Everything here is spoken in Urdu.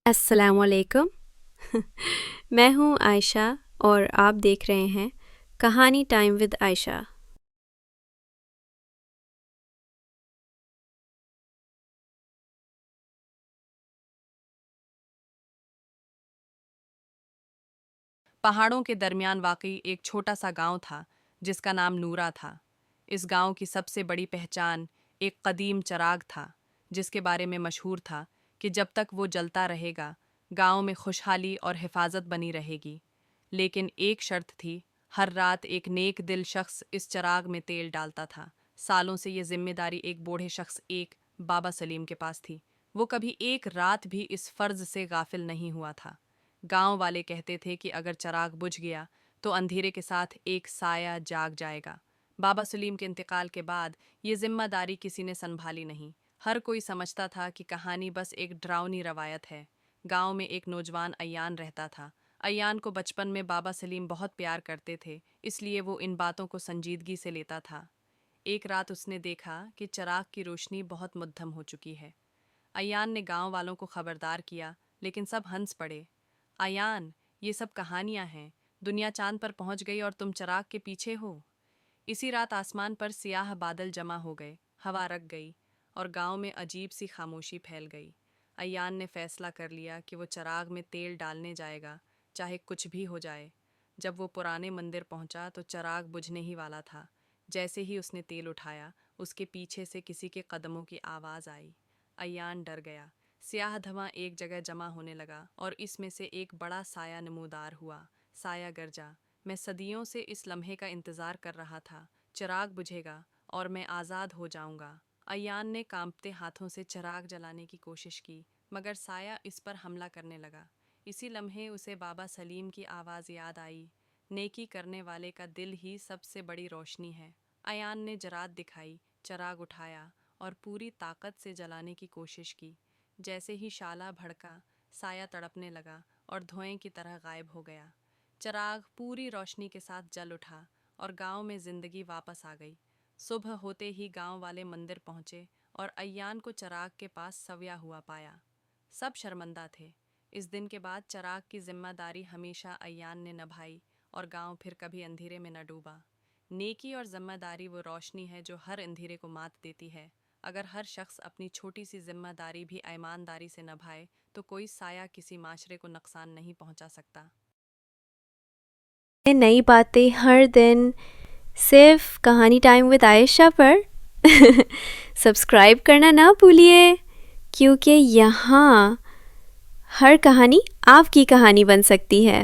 السلام علیکم میں ہوں عائشہ اور آپ دیکھ رہے ہیں کہانی ٹائم ود عائشہ۔ پہاڑوں کے درمیان واقع ایک چھوٹا سا گاؤں تھا جس کا نام نورا تھا۔ اس گاؤں کی سب سے بڑی پہچان ایک قدیم چراغ تھا جس کے بارے میں مشہور تھا کہ جب تک وہ جلتا رہے گا گاؤں میں خوشحالی اور حفاظت بنی رہے گی۔ لیکن ایک شرط تھی، ہر رات ایک نیک دل شخص اس چراغ میں تیل ڈالتا تھا۔ سالوں سے یہ ذمہ داری ایک بوڑھے شخص ایک بابا سلیم کے پاس تھی۔ وہ کبھی ایک رات بھی اس فرض سے غافل نہیں ہوا تھا۔ گاؤں والے کہتے تھے کہ اگر چراغ بجھ گیا تو اندھیرے کے ساتھ ایک سایہ جاگ جائے گا۔ بابا سلیم کے انتقال کے بعد یہ ذمہ داری کسی نے سنبھالی نہیں۔ ہر کوئی سمجھتا تھا کہ کہانی بس ایک ڈراؤنی روایت ہے۔ گاؤں میں ایک نوجوان ایان رہتا تھا۔ ایان کو بچپن میں بابا سلیم بہت پیار کرتے تھے، اس لیے وہ ان باتوں کو سنجیدگی سے لیتا تھا۔ ایک رات اس نے دیکھا کہ چراغ کی روشنی بہت مدھم ہو چکی ہے۔ ایان نے گاؤں والوں کو خبردار کیا، لیکن سب ہنس پڑے۔ ایان، یہ سب کہانیاں ہیں، دنیا چاند پر پہنچ گئی اور تم چراغ کے پیچھے ہو۔ اسی رات آسمان پر سیاہ بادل جمع ہو گئے، ہوا رک گئی اور گاؤں میں عجیب سی خاموشی پھیل گئی۔ ایان نے فیصلہ کر لیا کہ وہ چراغ میں تیل ڈالنے جائے گا، چاہے کچھ بھی ہو جائے۔ جب وہ پرانے مندر پہنچا تو چراغ بجھنے ہی والا تھا۔ جیسے ہی اس نے تیل اٹھایا، اس کے پیچھے سے کسی کے قدموں کی آواز آئی۔ ایان ڈر گیا۔ سیاہ دھواں ایک جگہ جمع ہونے لگا اور اس میں سے ایک بڑا سایہ نمودار ہوا۔ سایہ گرجا۔ میں صدیوں سے اس لمحے کا انتظار کر رہا تھا۔ چراغ بجھے گا اور میں آزاد ہو جاؤں گا۔ ایان نے کانپتے ہاتھوں سے چراغ جلانے کی کوشش کی، مگر سایہ اس پر حملہ کرنے لگا۔ اسی لمحے اسے بابا سلیم کی آواز یاد آئی، نیکی کرنے والے کا دل ہی سب سے بڑی روشنی ہے۔ ایان نے جرأت دکھائی، چراغ اٹھایا اور پوری طاقت سے جلانے کی کوشش کی۔ جیسے ہی شعلہ بھڑکا، سایہ تڑپنے لگا اور دھوئیں کی طرح غائب ہو گیا۔ چراغ پوری روشنی کے ساتھ جل اٹھا اور گاؤں میں زندگی واپس آ گئی۔ صبح ہوتے ہی گاؤں والے مندر پہنچے اور ایان کو چراغ کے پاس سویا ہوا پایا۔ سب شرمندہ تھے۔ اس دن کے بعد چراغ کی ذمہ داری ہمیشہ ایان نے نبھائی اور گاؤں پھر کبھی اندھیرے میں نہ ڈوبا۔ نیکی اور ذمہ داری وہ روشنی ہے جو ہر اندھیرے کو مات دیتی ہے۔ اگر ہر شخص اپنی چھوٹی سی ذمہ داری بھی ایمانداری سے نبھائے تو کوئی سایہ کسی معاشرے کو نقصان نہیں پہنچا سکتا۔ نئی باتیں ہر دن صرف کہانی ٹائم ود عائشہ پر سبسکرائب کرنا نہ بھولیے، کیونکہ یہاں ہر کہانی آپ کی کہانی بن سکتی ہے۔